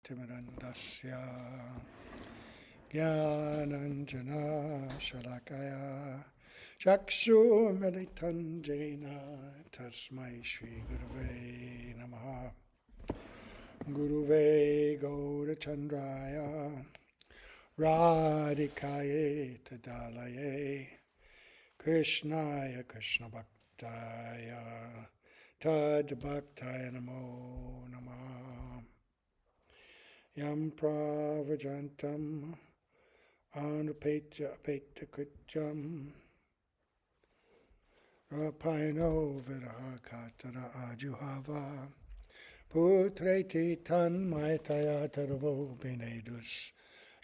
Timirandasya Jnananjana Shalakaya Chakshu Meditanjena Tasmai Shri Guruve Namaha Guruve Gaurachandraya Radhikaye Tadalaye Krishnaya Krishna Bhaktaya Tad Bhaktaya Namo Namah Yam Pravajantam Anupetya Apetya Kutyam Rapaino Viraha Katara Ajuhava Putreti Tan Maitaya Taravo Benedus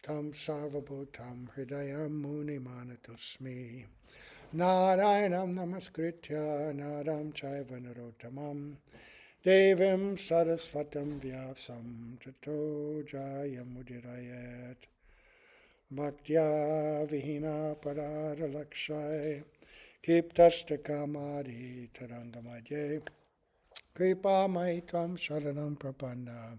Tam Sarvabhutam Hridayam Muni Manatusmi Narayanam Namaskritya Naram Chaiva Narotamam Devim Sarasvatam Vyasam Tato Jayamudirayat Bhaktya Vihina Parara Lakshai Kiptastakamadi Tarangamadye Kripa Maitam Sharanam Prapanda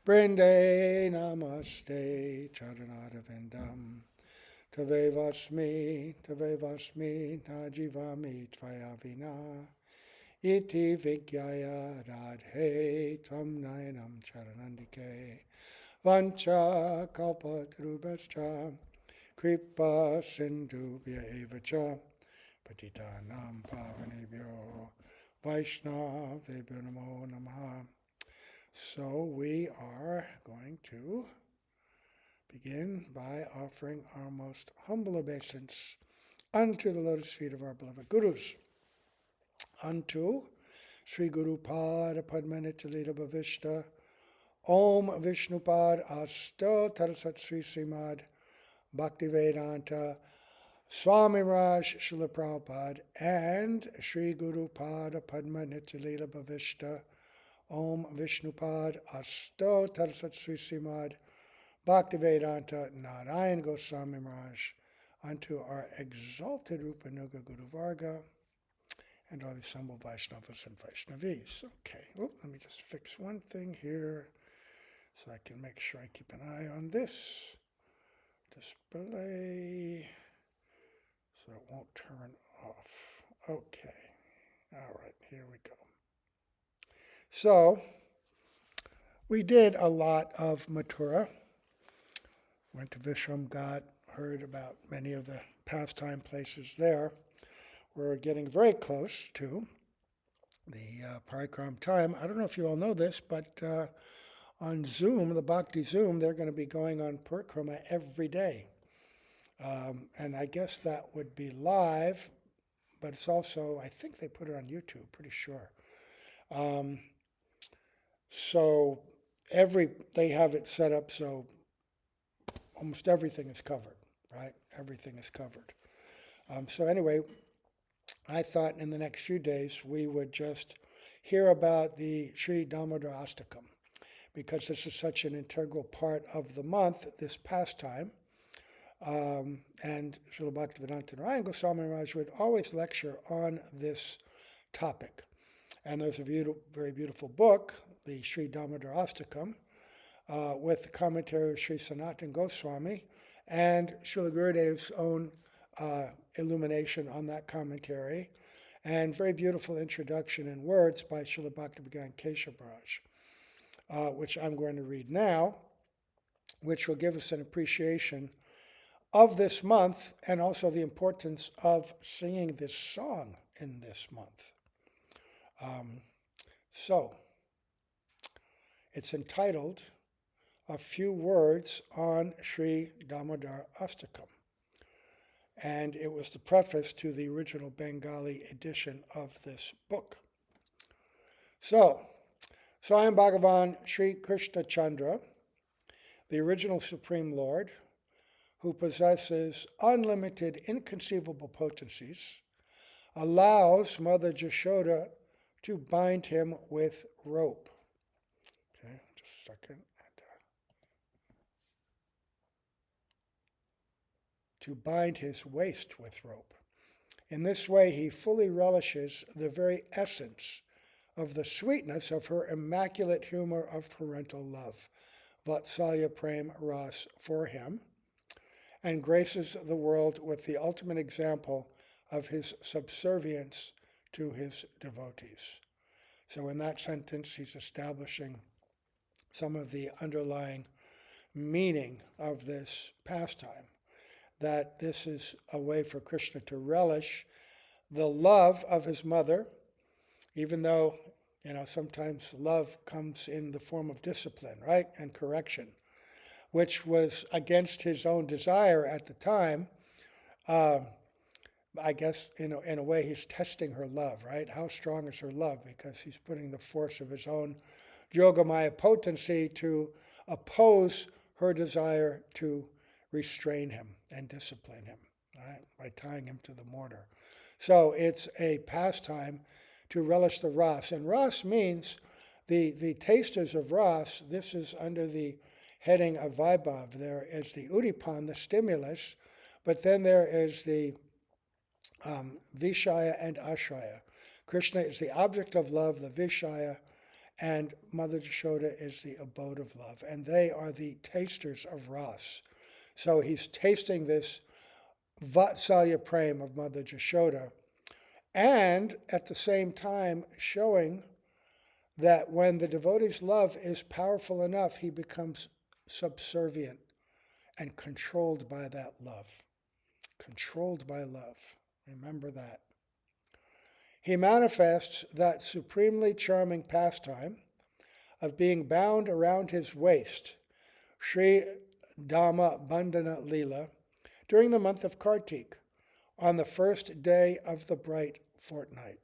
Brinde Namaste Charanadavendam Tavevasmi Najivami Tvayavina Iti Vigyaya Radhe Tvam Nayanam Charanandike Vancha Kalpatarubhascha Kripa Sindhubhya Evacha Patitanam Pavanebhyo Vaishnavebhyo Namo Namaha. So we are going to begin by offering our most humble obeisance unto the lotus feet of our beloved Gurus, unto Sri Guru Pada Padmanithalita Bhavishta Om Vishnupad Asto Tarasat Sri Srimad Bhaktivedanta Swami Raj Srila Prabhupada and Sri Guru Pada Padmanithalita Bhavishta Om Vishnupad Asto Tarasat Sri Srimad Bhaktivedanta Narayan Goswami Maharaj, unto our exalted Rupanuga Guru Varga, and all the assembled Vaishnavas and Vaishnavis. Okay, let me just fix one thing here so I can make sure I keep an eye on this display so it won't turn off. Okay, all right, here we go. So, we did a lot of Mathura. Went to Vishramghat, heard about many of the pastime places there. We're getting very close to the Parikram time. I don't know if you all know this, but on Zoom, the Bhakti Zoom, they're going to be going on Parikrama every day. And I guess that would be live, but it's also, I think they put it on YouTube, pretty sure. So they have it set up so almost everything is covered, right? Everything is covered. So anyway, I thought in the next few days we would just hear about the Sri Damodarastakam, because this is such an integral part of the month, this pastime. And Srila Bhaktivedanta Narayan Goswami Maharaj would always lecture on this topic. And there's a very beautiful book, the Sri Damodarastakam, with the commentary of Sri Sanatana Goswami and Srila Gurudev's own illumination on that commentary, and very beautiful introduction in words by Srila Bhaktivedanta Kesava Maharaj, which I'm going to read now, which will give us an appreciation of this month and also the importance of singing this song in this month. So, it's entitled A Few Words on Sri Damodarastakam, and it was the preface to the original Bengali edition of this book. So, Swayam Bhagavan Sri Krishna Chandra, the original Supreme Lord, who possesses unlimited, inconceivable potencies, allows Mother Jashoda to bind him with rope. Okay, just a second. To bind his waist with rope. In this way, he fully relishes the very essence of the sweetness of her immaculate humor of parental love. Vatsalya Prem Ras for him, and graces the world with the ultimate example of his subservience to his devotees. So in that sentence, he's establishing some of the underlying meaning of this pastime, that this is a way for Krishna to relish the love of his mother, even though, sometimes love comes in the form of discipline, right, and correction, which was against his own desire at the time. I guess, in a way, he's testing her love, right? How strong is her love? Because he's putting the force of his own Yogamaya potency to oppose her desire to restrain him and discipline him, right? By tying him to the mortar. So it's a pastime to relish the ras. And ras means the tasters of ras. This is under the heading of Vaibhav. There is the Udipan, the stimulus, but then there is the Vishaya and Ashraya. Krishna is the object of love, the Vishaya, and Mother Yashoda is the abode of love. And they are the tasters of ras. So he's tasting this Vatsalya Prem of Mother Yashoda, and at the same time showing that when the devotee's love is powerful enough, he becomes subservient and controlled by that love. Controlled by love. Remember that. He manifests that supremely charming pastime of being bound around his waist, Sri Damodarastakam Leela, during the month of Kartik, on the first day of the bright fortnight.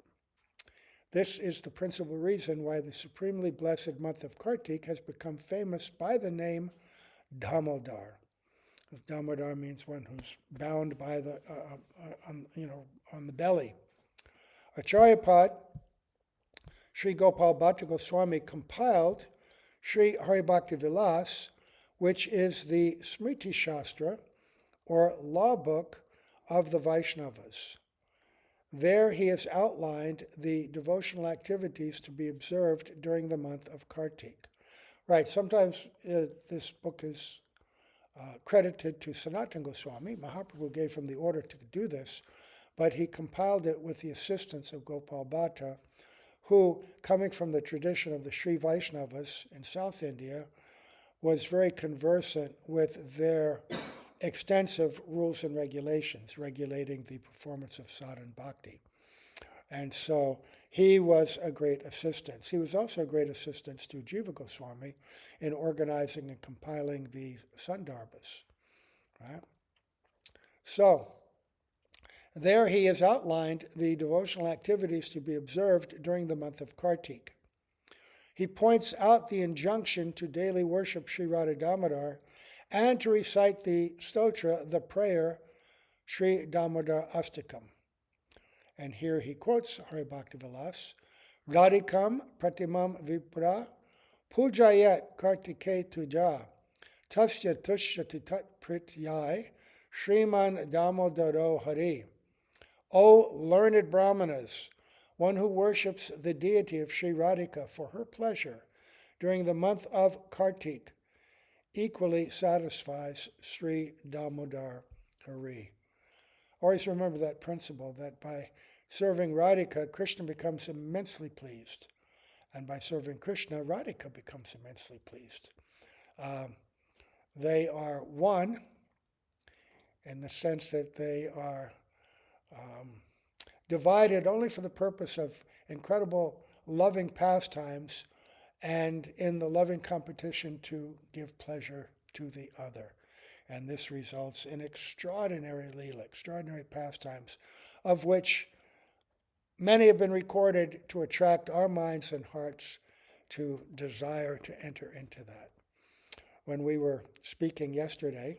This is the principal reason why the supremely blessed month of Kartik has become famous by the name Damodar. Damodar means one who's bound by the, on the belly. Acharyapad, Sri Gopal Bhatta Goswami compiled Sri Haribhakti Vilas, which is the Smriti Shastra, or law book of the Vaishnavas. There he has outlined the devotional activities to be observed during the month of Kartik. Right, sometimes this book is credited to Sanatana Goswami. Mahaprabhu gave him the order to do this, but he compiled it with the assistance of Gopal Bhatta, who, coming from the tradition of the Sri Vaishnavas in South India, was very conversant with their extensive rules and regulations regulating the performance of sadhana bhakti. And so he was a great assistance. He was also a great assistance to Jiva Goswami in organizing and compiling the Sandarbhas. Right? So there he has outlined the devotional activities to be observed during the month of Kartik. He points out the injunction to daily worship Sri Radha Damodar and to recite the stotra, the prayer, Sri Damodarastakam. And here he quotes Haribhakti Vilas, Radhikam pratimam vipra pujayat kartike tuja tasya tushyati tat prityai Sriman Damodaro Hari. O learned Brahmanas, one who worships the deity of Sri Radhika for her pleasure during the month of Kartik equally satisfies Sri Damodar Hari. Always remember that principle, that by serving Radhika, Krishna becomes immensely pleased. And by serving Krishna, Radhika becomes immensely pleased. They are one in the sense that they are divided only for the purpose of incredible loving pastimes and in the loving competition to give pleasure to the other. And this results in extraordinary leela, extraordinary pastimes, of which many have been recorded to attract our minds and hearts to desire to enter into that. When we were speaking yesterday,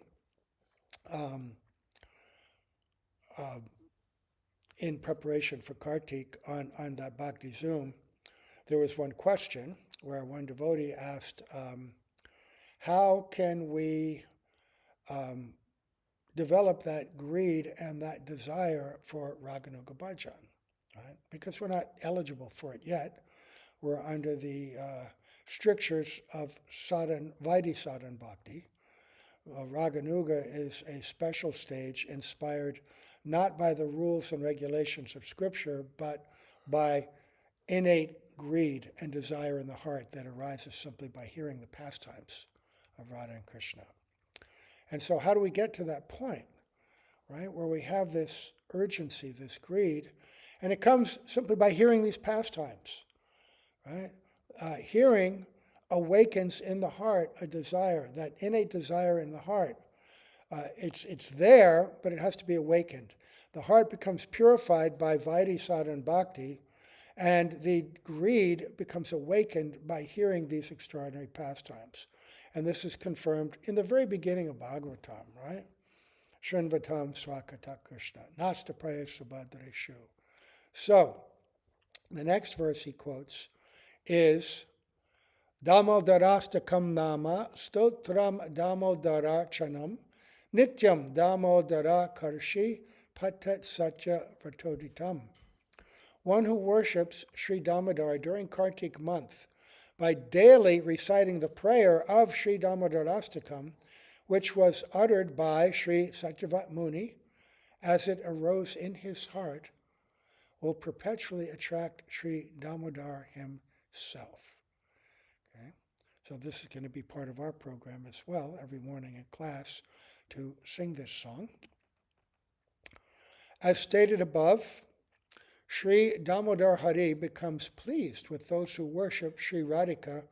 in preparation for Kartik on that Bhakti Zoom, there was one question where one devotee asked, how can we develop that greed and that desire for Raganuga Bhajan? Right? Because we're not eligible for it yet. We're under the strictures of Vaidhi sadhan bhakti. Raganuga is a special stage inspired not by the rules and regulations of scripture, but by innate greed and desire in the heart that arises simply by hearing the pastimes of Radha and Krishna. And so how do we get to that point, right, where we have this urgency, this greed, and it comes simply by hearing these pastimes, right? Hearing awakens in the heart a desire, that innate desire in the heart. It's there, but it has to be awakened. The heart becomes purified by Vaidhi sadhan bhakti, and the greed becomes awakened by hearing these extraordinary pastimes. And this is confirmed in the very beginning of Bhagavatam, right? Shrinvatam swakata Krishna, nasta praya subhadreshu. So, the next verse he quotes is Damodarastakam nama stotram damodarachanam nityam damodara karshi patat satya vatoditam. One who worships Sri Damodar during Kartik month by daily reciting the prayer of Sri Damodarastakam, which was uttered by Sri Satyavat Muni as it arose in his heart, will perpetually attract Sri Damodar himself. Okay? So this is going to be part of our program as well, every morning in class, to sing this song. As stated above, Sri Damodar Hari becomes pleased with those who worship Sri Radhika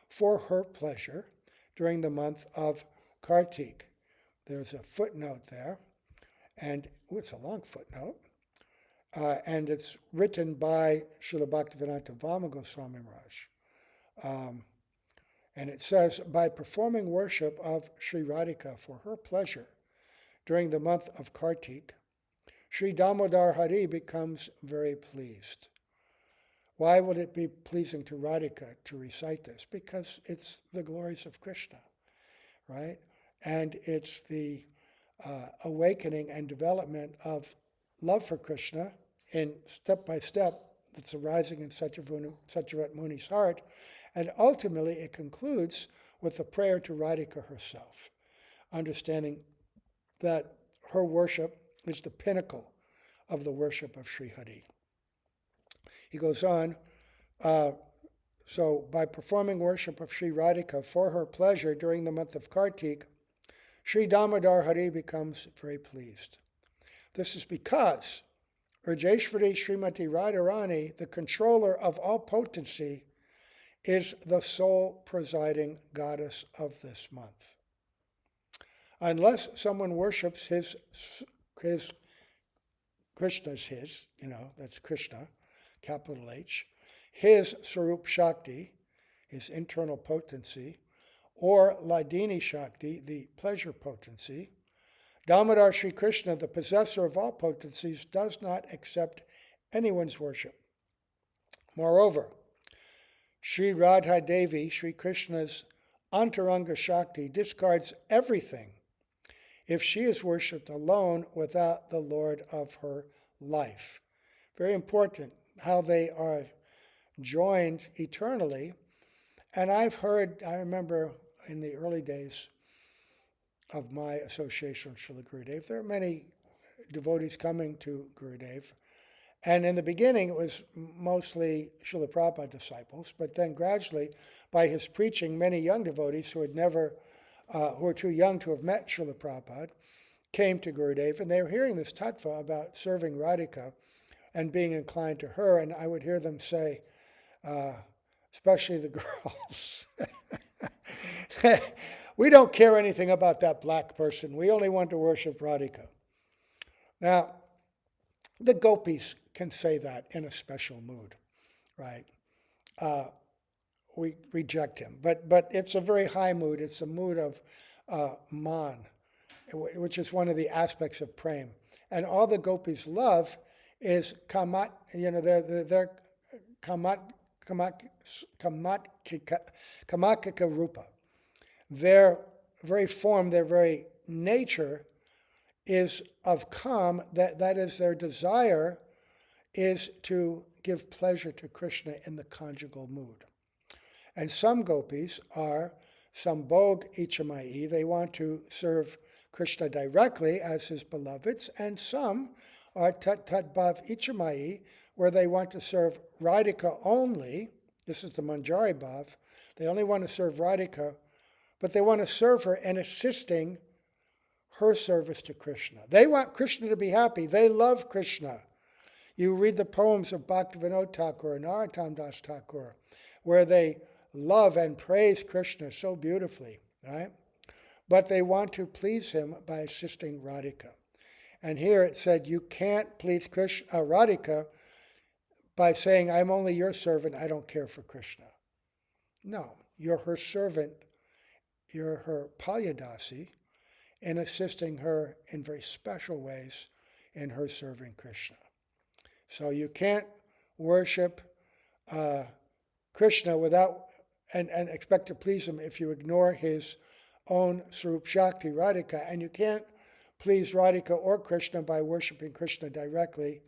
for her pleasure during the month of Kartik. There's a footnote there, and it's a long footnote, and it's written by Srila Bhaktivedanta Vama Goswami Maharaj. And it says, by performing worship of Sri Radhika for her pleasure during the month of Kartik, Sri Damodar Hari becomes very pleased. Why would it be pleasing to Radhika to recite this? Because it's the glories of Krishna, right? And it's the awakening and development of love for Krishna in step by step that's arising in Satyavat Muni's heart. And ultimately it concludes with a prayer to Radhika herself, understanding that her worship is the pinnacle of the worship of Sri Hari. He goes on, so by performing worship of Sri Radhika for her pleasure during the month of Kartik, Sri Damodar Hari becomes very pleased. This is because Urjeshwari Srimati Radharani, the controller of all potency, is the sole presiding goddess of this month. Unless someone worships his Krishna's that's Krishna, capital H, his Sarup Shakti, his internal potency, or Ladini Shakti, the pleasure potency, Damodar Sri Krishna, the possessor of all potencies, does not accept anyone's worship. Moreover, Sri Radha Devi, Sri Krishna's Antaranga Shakti, discards everything if she is worshipped alone without the Lord of her life. Very important how they are joined eternally. And I remember in the early days of my association with Srila Gurudev, there are many devotees coming to Gurudev. And in the beginning, it was mostly Srila Prabhupada disciples, but then gradually, by his preaching, many young devotees who were too young to have met Srila Prabhupada came to Gurudev, and they were hearing this tattva about serving Radhika and being inclined to her, and I would hear them say, especially the girls, we don't care anything about that black person. We only want to worship Radhika. Now, the gopis can say that in a special mood, right? We reject him. But it's a very high mood. It's a mood of man, which is one of the aspects of prem. And all the gopis love is kamat, they're kamakika rupa. Their very form, their very nature is of kam, that is their desire is to give pleasure to Krishna in the conjugal mood. And some gopis are Sambhog Ichamai. They want to serve Krishna directly as his beloveds. And some are Tat Tat Bhav Ichamai, where they want to serve Radhika only. This is the Manjari Bhav. They only want to serve Radhika, but they want to serve her in assisting her service to Krishna. They want Krishna to be happy. They love Krishna. You read the poems of Bhaktivinoda Thakur and Narottam Das Thakur, where they love and praise Krishna so beautifully, right? But they want to please him by assisting Radhika. And here it said, you can't please Krishna, Radhika by saying, I'm only your servant, I don't care for Krishna. No, you're her servant, you're her Palyadasi, in assisting her in very special ways in her serving Krishna. So you can't worship Krishna without and expect to please him if you ignore his own Swarup Shakti, Radhika, and you can't please Radhika or Krishna by worshiping Krishna directly.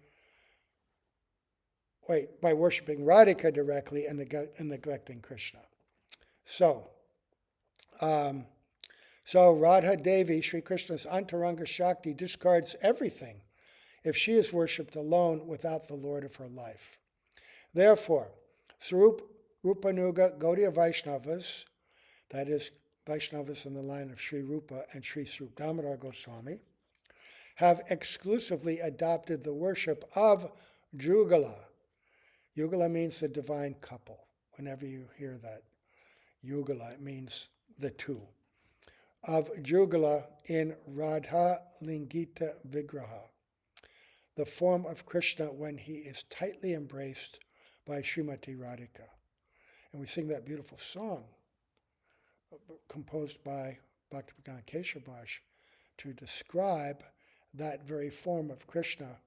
By worshiping Radhika directly and neglecting Krishna. So Radha Devi, Sri Krishna's Antaranga Shakti, discards everything if she is worshipped alone without the Lord of her life. Therefore, Swarup Rupanuga Gaudiya Vaishnavas, that is, Vaishnavas in the line of Sri Rupa and Sri Swarup Damodar Goswami, have exclusively adopted the worship of Jugala. Yugala means the divine couple. Whenever you hear that, Yugala, it means the two. Of Jugala in Radha Lingita Vigraha, the form of Krishna when he is tightly embraced by Srimati Radhika. And we sing that beautiful song composed by Bhaktivedanta Kesava to describe that very form of Krishna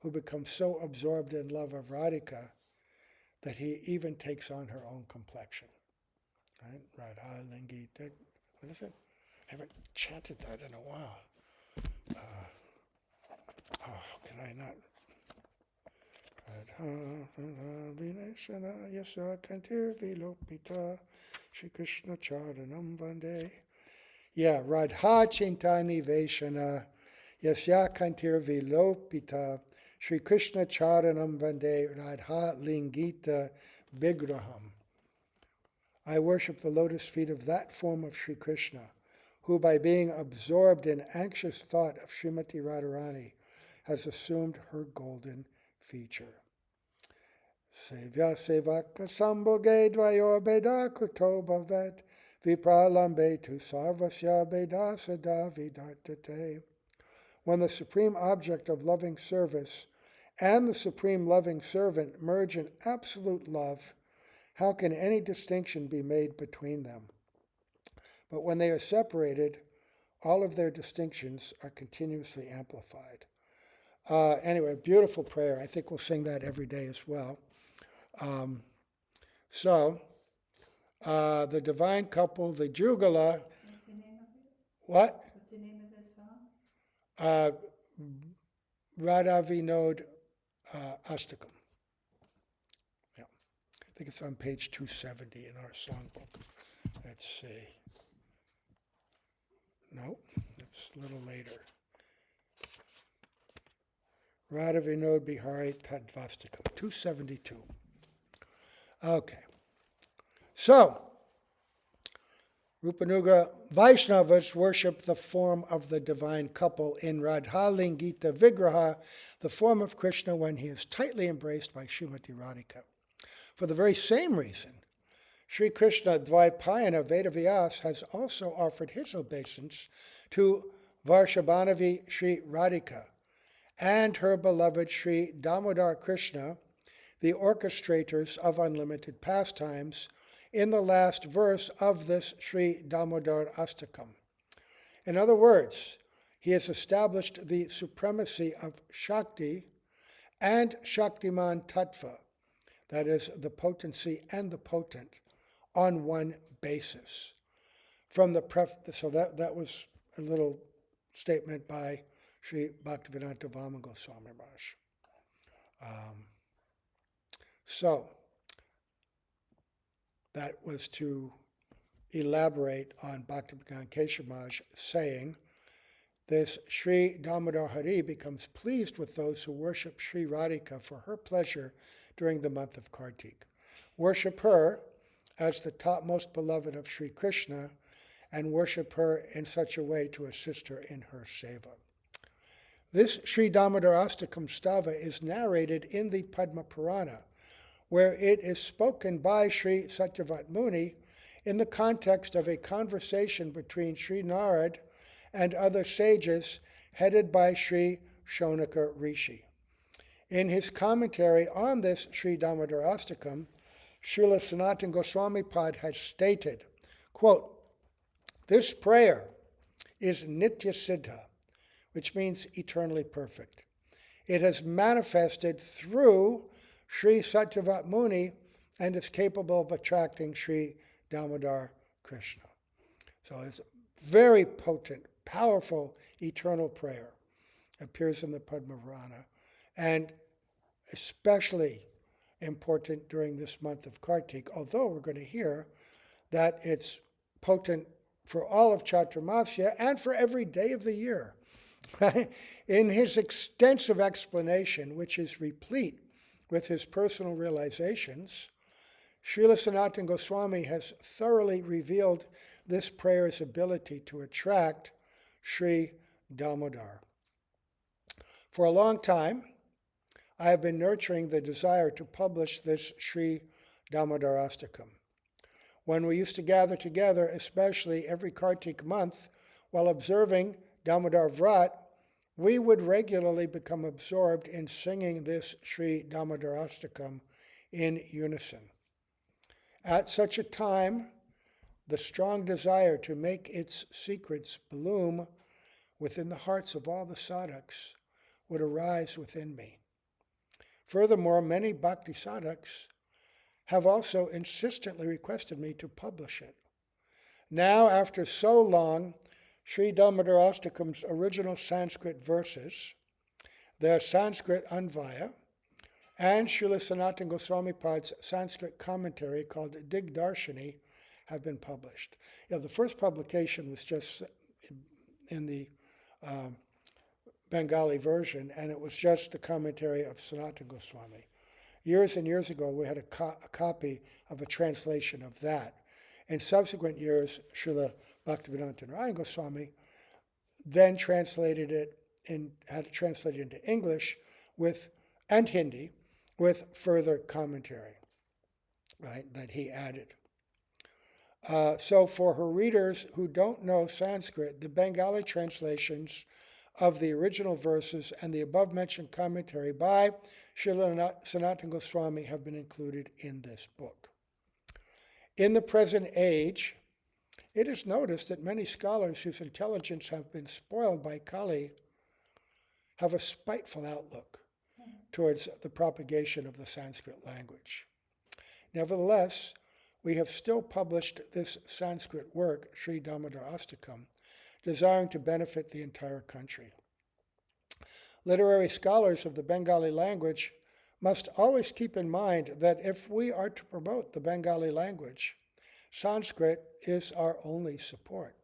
who becomes so absorbed in love of Radhika that he even takes on her own complexion. Right? Radha Lingita, what is it? I haven't chanted that in a while. Can I not? Radha Vineshana Yasa Kantir Vilopita Shri Krishna Charanam Vande. Yeah, Radha Chintani Veshana Yasya Kantir Vilopita Shri Krishna Charanam Vande Radha Lingita Vigraham. I worship the lotus feet of that form of Sri Krishna, who by being absorbed in anxious thought of Srimati Radharani has assumed her golden feature. Sevya sevaka sambhoge dvayor beda kuto bhavet vipralambe tu sarvasya beda sada vidartate. When the supreme object of loving service and the supreme loving servant merge in absolute love, how can any distinction be made between them? But when they are separated, all of their distinctions are continuously amplified. Anyway, beautiful prayer. I think we'll sing that every day as well. The divine couple, the Jugala. What's the name of it? What? What's the name of the song? Radha Vinod Astakam. Yeah. I think it's on page 270 in our songbook. Let's see. No, it's a little later. Radha Vinod Bihari Tadvastakam, 272. Okay. So, Rupanuga Vaishnavas worship the form of the divine couple in Radha Lingita Vigraha, the form of Krishna when he is tightly embraced by Srimati Radhika. For the very same reason, Sri Krishna Dvaipayana Vedavyas has also offered his obeisance to Varshabhanavi Sri Radhika and her beloved Sri Damodar Krishna, the orchestrators of unlimited pastimes, in the last verse of this Sri Damodarastakam. In other words, he has established the supremacy of Shakti and Shaktiman Tattva, that is, the potency and the potent, on one basis. From the so that was a little statement by Sri Bhaktivedanta Vamana Goswami Maharaj. that was to elaborate on Bhaktivedanta Kesava saying, this Sri Damodar Hari becomes pleased with those who worship Sri Radhika for her pleasure during the month of Kartik. Worship her as the topmost beloved of Sri Krishna, and worship her in such a way to assist her in her seva. This Sri Damodarastakam stava is narrated in the Padma Purana, where it is spoken by Sri Satyavat Muni in the context of a conversation between Sri Narad and other sages headed by Sri Shonaka Rishi. In his commentary on this Sri Damodarastakam, Srila Sanatana Goswami Pad has stated, quote, this prayer is Nitya Siddha, which means eternally perfect. It has manifested through Sri Satyavat Muni and is capable of attracting Sri Damodar Krishna. So it's very potent, powerful, eternal prayer. Appears in the Padma Purana, and especially important during this month of Kartik, although we're going to hear that it's potent for all of Chaturmasya and for every day of the year. In his extensive explanation, which is replete with his personal realizations, Srila Sanatana Goswami has thoroughly revealed this prayer's ability to attract Sri Damodar. For a long time, I have been nurturing the desire to publish this Sri Damodarastakam. When we used to gather together, especially every Kartik month, while observing Damodar Vrat, we would regularly become absorbed in singing this Sri Damodarastakam in unison. At such a time, the strong desire to make its secrets bloom within the hearts of all the sadhaks would arise within me. Furthermore, many bhakti sadhaks have also insistently requested me to publish it. Now, after so long, Sri Damodarashtakam's original Sanskrit verses, their Sanskrit Anvaya, and Srila Sanatana Goswami Pad's Sanskrit commentary called Digdarshini have been published. The first publication was just in the Bengali version, and it was just the commentary of Sanatana Goswami. Years and years ago, we had a copy of a translation of that. In subsequent years, Srila Bhaktivedanta Narayan Goswami then translated it had it translated into English and Hindi with further commentary, right, that he added. So for her readers who don't know Sanskrit, the Bengali translations of the original verses and the above-mentioned commentary by Srila Sanatana Goswami have been included in this book. In the present age, it is noticed that many scholars whose intelligence have been spoiled by Kali have a spiteful outlook towards the propagation of the Sanskrit language. Nevertheless, we have still published this Sanskrit work, Sri Damodarastakam, desiring to benefit the entire country. Literary scholars of the Bengali language must always keep in mind that if we are to promote the Bengali language, Sanskrit is our only support.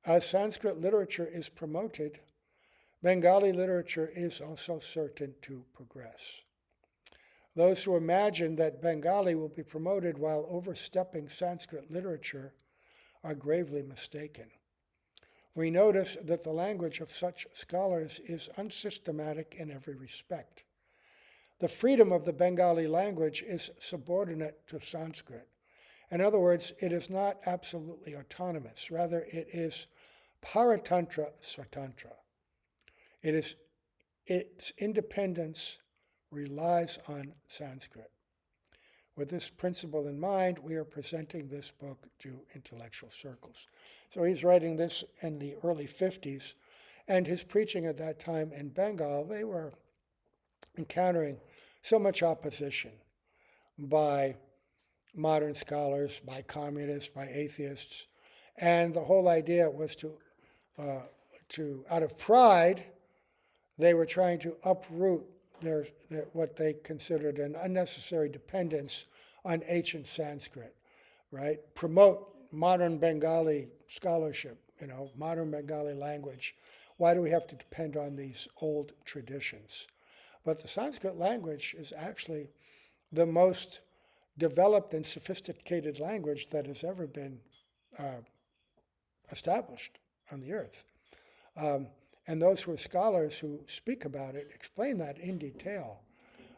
As Sanskrit literature is promoted, Bengali literature is also certain to progress. Those who imagine that Bengali will be promoted while overstepping Sanskrit literature are gravely mistaken. We notice that the language of such scholars is unsystematic in every respect. The freedom of the Bengali language is subordinate to Sanskrit. In other words, it is not absolutely autonomous. Rather, it is paratantra swatantra. Its independence relies on Sanskrit. With this principle in mind, we are presenting this book to intellectual circles. So he's writing this in the early 50s, and his preaching at that time in Bengal, they were encountering so much opposition by modern scholars, by communists, by atheists, and the whole idea was to out of pride, they were trying to uproot what they considered an unnecessary dependence on ancient Sanskrit, right? Promote modern Bengali scholarship, modern Bengali language. Why do we have to depend on these old traditions? But the Sanskrit language is actually the most developed and sophisticated language that has ever been uh, established on the earth. Um, and those who are scholars who speak about it explain that in detail.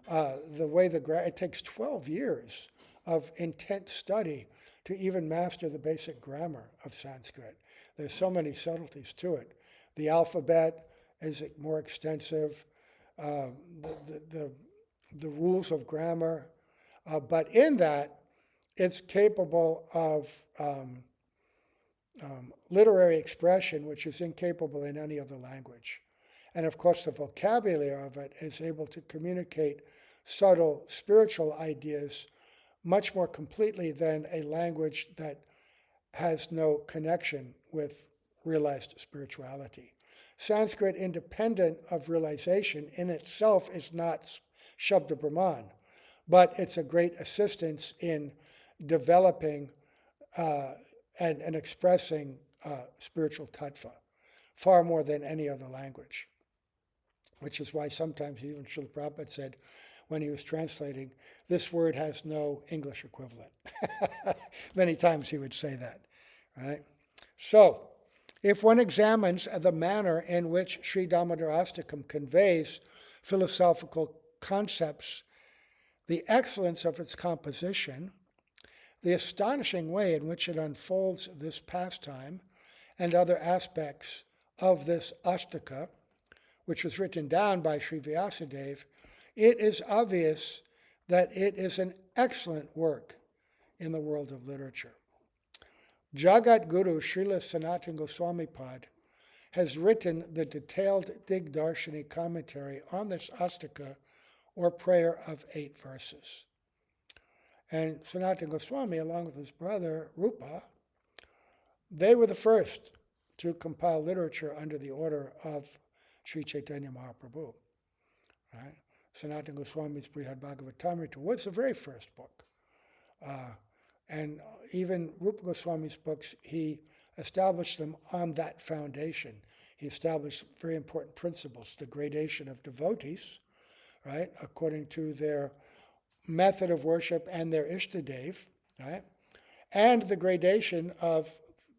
The way it takes 12 years of intense study to even master the basic grammar of Sanskrit. There's so many subtleties to it. The alphabet is more extensive, uh, the rules of grammar, but in that, it's capable of literary expression, which is incapable in any other language. And of course, the vocabulary of it is able to communicate subtle spiritual ideas much more completely than a language that has no connection with realized spirituality. Sanskrit, independent of realization, in itself is not Shabda Brahman, but it's a great assistance in developing and expressing spiritual tattva far more than any other language, which is why sometimes even Srila Prabhupada said when he was translating, this word has no English equivalent. Many times he would say that, right? So, if one examines the manner in which Sri Damodarastakam conveys philosophical concepts, the excellence of its composition, the astonishing way in which it unfolds this pastime, and other aspects of this Ashtaka, which was written down by Sri Vyasadeva, it is obvious that it is an excellent work in the world of literature. Jagat Guru Srila Sanatana Goswami Pad has written the detailed Digdarshini commentary on this Ashtaka, or prayer of 8 verses. And Sanatana Goswami, along with his brother Rupa, they were the first to compile literature under the order of Sri Chaitanya Mahaprabhu. Right? Sanatana Goswami's Brihad Bhagavatamrita was the very first book. And even Rupa Goswami's books, he established them on that foundation. He established very important principles, the gradation of devotees, right, according to their method of worship and their Ishtadev, right, and the gradation of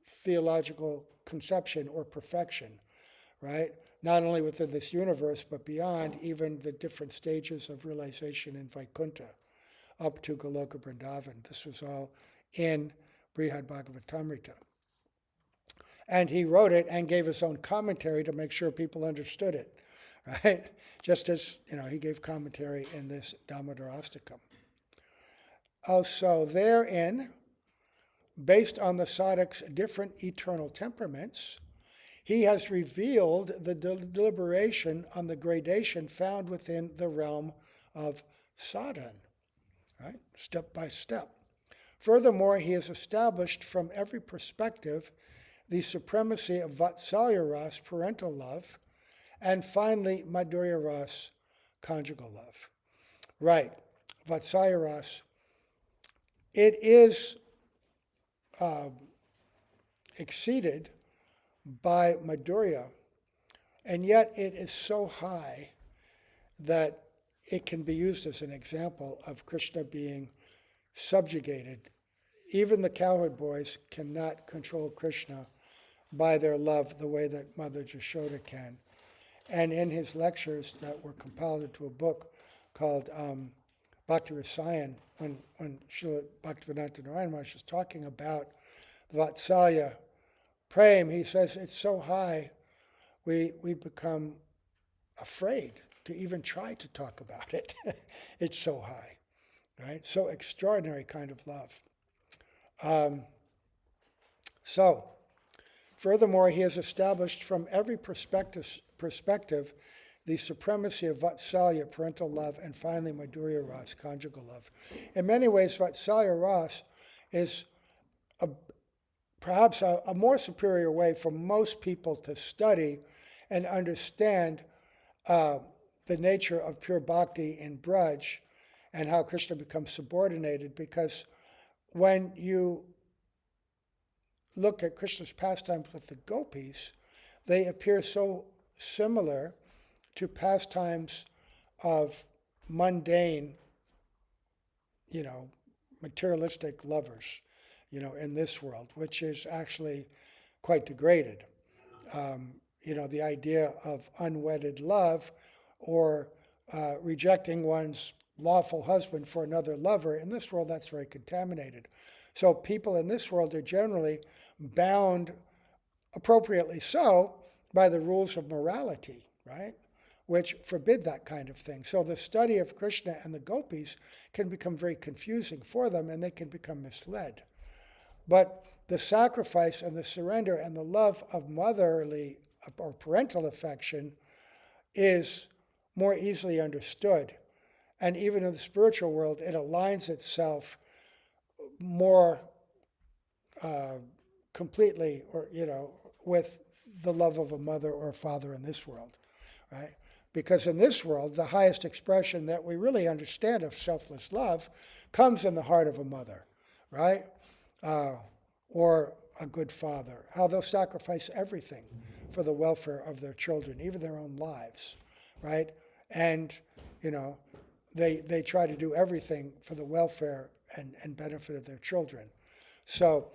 theological conception or perfection, right, not only within this universe, but beyond, even the different stages of realization in Vaikuntha, up to Goloka Vrindavan. This was all in Brihad Bhagavatamrita. And he wrote it and gave his own commentary to make sure people understood it, right? Just as, he gave commentary in this Damodarastakam. Also, therein, based on the sadhak's different eternal temperaments, he has revealed the deliberation on the gradation found within the realm of sadhan, right? Step by step. Furthermore, he has established from every perspective the supremacy of Vatsalya Ras, parental love, and finally, Madhurya Ras, conjugal love. Right, Vatsalya Ras, it is exceeded by Madhurya, and yet it is so high that it can be used as an example of Krishna being subjugated. Even the cowherd boys cannot control Krishna by their love the way that Mother Jashoda can. And in his lectures that were compiled into a book called Bhakti Rasayan, when Srila Bhaktivedanta Narayan Maharaj was talking about Vatsalya Prem, he says it's so high we become afraid to even try to talk about it. It's so high, right? So extraordinary kind of love. Furthermore, he has established from every perspective the supremacy of Vatsalya, parental love, and finally Madhurya Ras, conjugal love. In many ways, Vatsalya Ras is perhaps a more superior way for most people to study and understand the nature of pure bhakti in Braj and how Krishna becomes subordinated, because when you look at Krishna's pastimes with the gopis, they appear so similar to pastimes of mundane, materialistic lovers, in this world, which is actually quite degraded. The idea of unwedded love or rejecting one's lawful husband for another lover, in this world, that's very contaminated. So people in this world are generally bound, appropriately so, by the rules of morality, right? Which forbid that kind of thing. So the study of Krishna and the gopis can become very confusing for them, and they can become misled. But the sacrifice and the surrender and the love of motherly or parental affection is more easily understood. And even in the spiritual world, it aligns itself more completely, or with the love of a mother or a father in this world, right? Because in this world, the highest expression that we really understand of selfless love comes in the heart of a mother, right? Or a good father, how they'll sacrifice everything for the welfare of their children, even their own lives, right? And, they try to do everything for the welfare and benefit of their children. So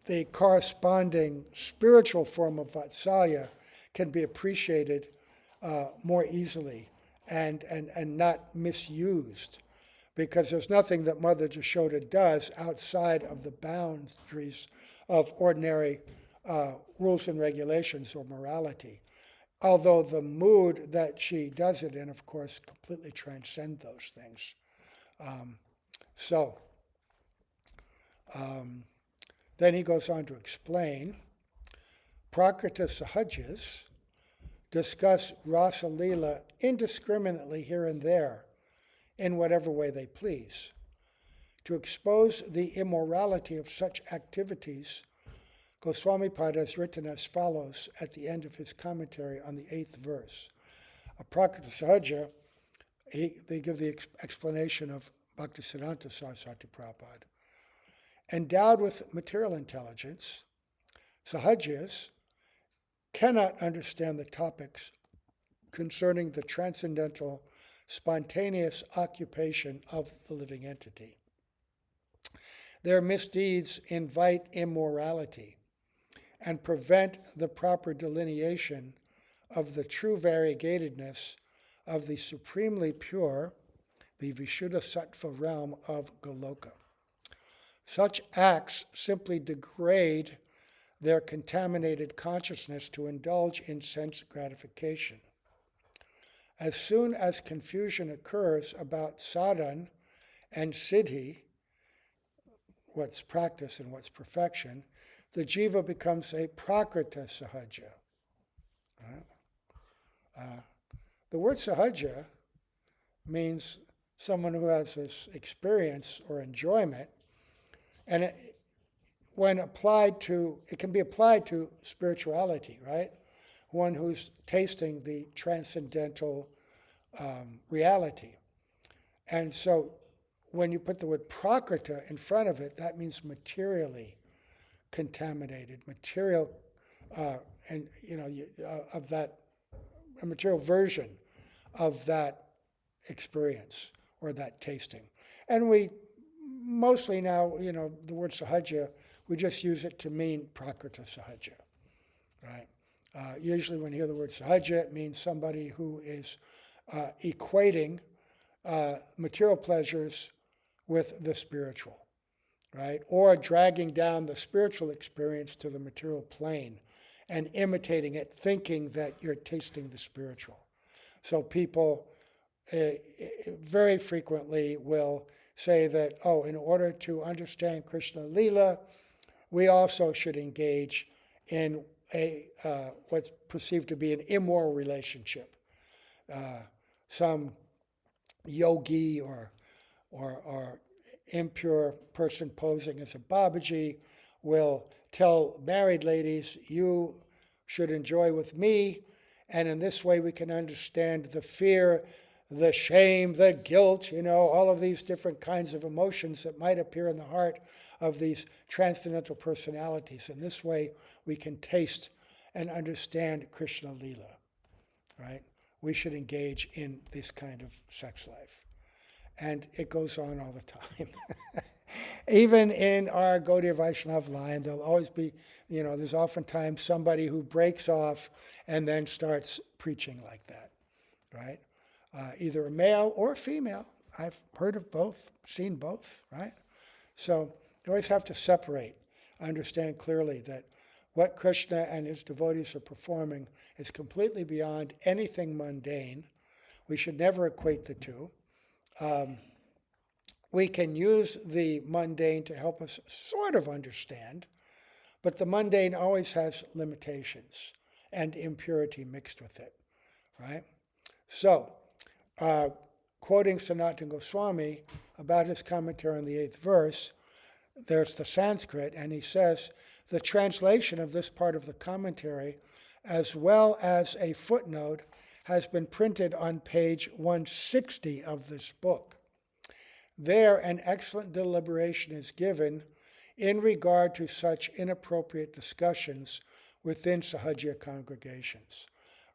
the corresponding spiritual form of Vatsalya can be appreciated more easily and not misused, because there's nothing that Mother Jashoda does outside of the boundaries of ordinary rules and regulations or morality. Although the mood that she does it in, of course, completely transcend those things. Then he goes on to explain, Prakrita Sahajas discuss Rasa Lila indiscriminately here and there, in whatever way they please. To expose the immorality of such activities, Goswami Pada has written as follows at the end of his commentary on the 8th verse. A Prakrita Sahaja, they give the explanation of Bhaktisiddhanta Saraswati Prabhupada. Endowed with material intelligence, Sahajas cannot understand the topics concerning the transcendental, spontaneous occupation of the living entity. Their misdeeds invite immorality and prevent the proper delineation of the true variegatedness of the supremely pure, the Vishuddha Sattva realm of Goloka. Such acts simply degrade their contaminated consciousness to indulge in sense gratification. As soon as confusion occurs about sadhan and siddhi, what's practice and what's perfection, the jiva becomes a prakrita sahaja. Right? The word sahaja means someone who has this experience or enjoyment, and when applied to, it can be applied to spirituality, right? One who's tasting the transcendental reality. And so when you put the word prakrita in front of it, that means materially contaminated, material, of that, a material version of that experience or that tasting. And we mostly now, the word sahaja, we just use it to mean prakrita sahaja, right? Usually when you hear the word sahaja, it means somebody who is equating material pleasures with the spiritual, right? Or dragging down the spiritual experience to the material plane and imitating it, thinking that you're tasting the spiritual. So people very frequently will say that, in order to understand Krishna Lila, we also should engage in what's perceived to be an immoral relationship. Some yogi or impure person posing as a Babaji will tell married ladies, you should enjoy with me, and in this way we can understand the fear the shame, the guilt, all of these different kinds of emotions that might appear in the heart of these transcendental personalities. In this way, we can taste and understand Krishna Lila, right? We should engage in this kind of sex life. And it goes on all the time. Even in our Gaudiya Vaishnava line, there'll always be, there's oftentimes somebody who breaks off and then starts preaching like that, right? Either a male or a female. I've heard of both, seen both, right? So you always have to separate, understand clearly that what Krishna and his devotees are performing is completely beyond anything mundane. We should never equate the two. We can use the mundane to help us sort of understand, but the mundane always has limitations and impurity mixed with it, right? So, quoting Sanatana Goswami about his commentary on the 8th verse, there's the Sanskrit, and he says, the translation of this part of the commentary, as well as a footnote, has been printed on page 160 of this book. There, an excellent deliberation is given in regard to such inappropriate discussions within Sahaja congregations.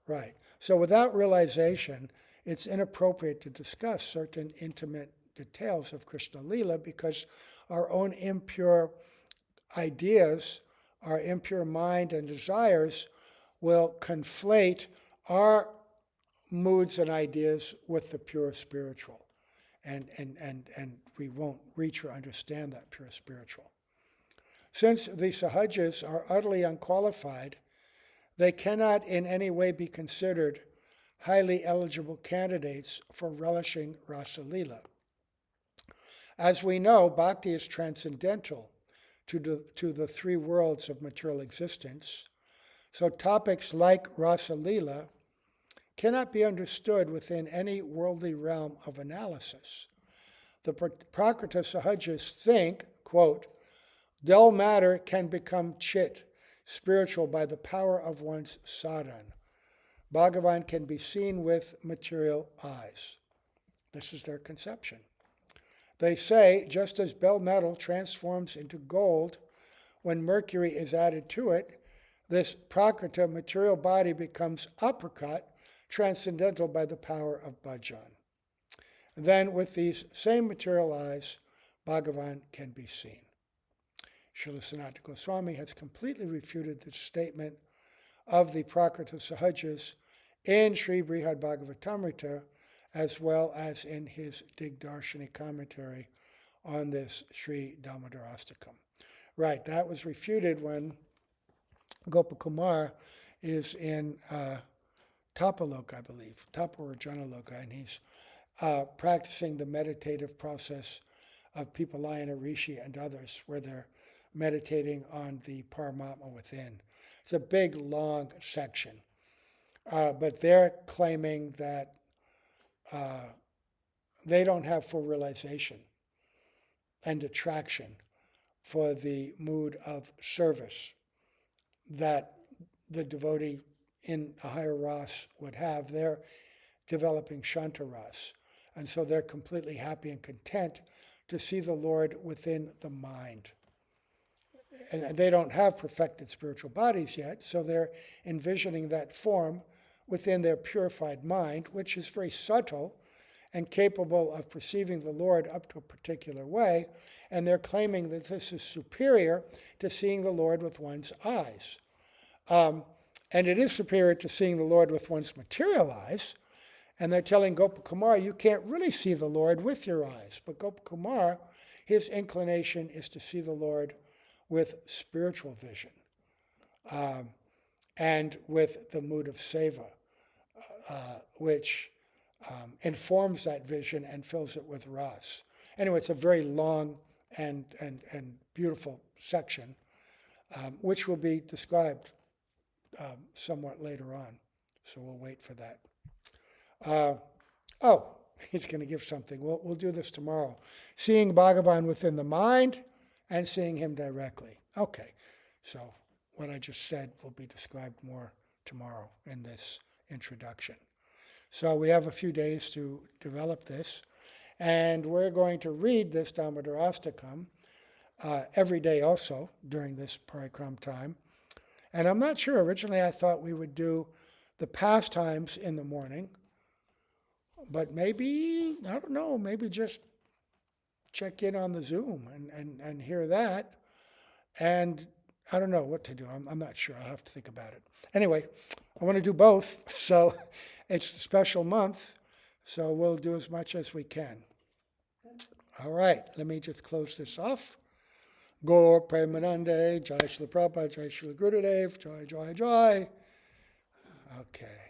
Right. So without realization, it's inappropriate to discuss certain intimate details of Krishna Lila because our own impure ideas, our impure mind and desires will conflate our moods and ideas with the pure spiritual. And we won't reach or understand that pure spiritual. Since the Sahajas are utterly unqualified, they cannot in any way be considered highly eligible candidates for relishing Rasa Lila. As we know, Bhakti is transcendental to the three worlds of material existence, so topics like Rasa Lila cannot be understood within any worldly realm of analysis. The Prakrita Sahajas think, quote, dull matter can become chit, spiritual, by the power of one's sadhana. Bhagavan can be seen with material eyes. This is their conception. They say, just as bell metal transforms into gold when mercury is added to it, this Prakrita material body becomes apricot, transcendental by the power of bhajan. Then, with these same material eyes, Bhagavan can be seen. Srila Sanatana Goswami has completely refuted this statement of the Prakrita Sahajas in Sri Brihad Bhagavatamrita, as well as in his Digdarshani commentary on this Sri Damodarastakam. Right, that was refuted when Gopakumar is in Tapaloka, I believe, Tapa or Janaloka, and he's practicing the meditative process of Pipalayana Rishi and others, where they're meditating on the Paramatma within. It's a big, long section. But they're claiming that they don't have full realization and attraction for the mood of service that the devotee in a higher ras would have. They're developing Shanta ras. And so they're completely happy and content to see the Lord within the mind. And they don't have perfected spiritual bodies yet, so they're envisioning that form within their purified mind, which is very subtle and capable of perceiving the Lord up to a particular way, and they're claiming that this is superior to seeing the Lord with one's eyes. And it is superior to seeing the Lord with one's material eyes, and they're telling Gopakumar, you can't really see the Lord with your eyes. But Gopakumar, his inclination is to see the Lord with spiritual vision and with the mood of seva, which informs that vision and fills it with ras. Anyway, it's a very long and beautiful section, which will be described somewhat later on. So we'll wait for that. He's going to give something. We'll do this tomorrow. Seeing Bhagavan within the mind and seeing him directly. Okay, so what I just said will be described more tomorrow in this introduction. So we have a few days to develop this. And we're going to read this Damodarastakam every day also during this parikram time. And I'm not sure, originally I thought we would do the pastimes in the morning, but maybe, I don't know, maybe just check in on the Zoom and hear that. And I don't know what to do. I'm not sure. I'll have to think about it. Anyway, I want to do both. So it's the special month. So we'll do as much as we can. All right. Let me just close this off. Gaur Premanande, Jai Srila Prabhupada, Jai Srila Gurudev, Jai Jai Jai. Okay.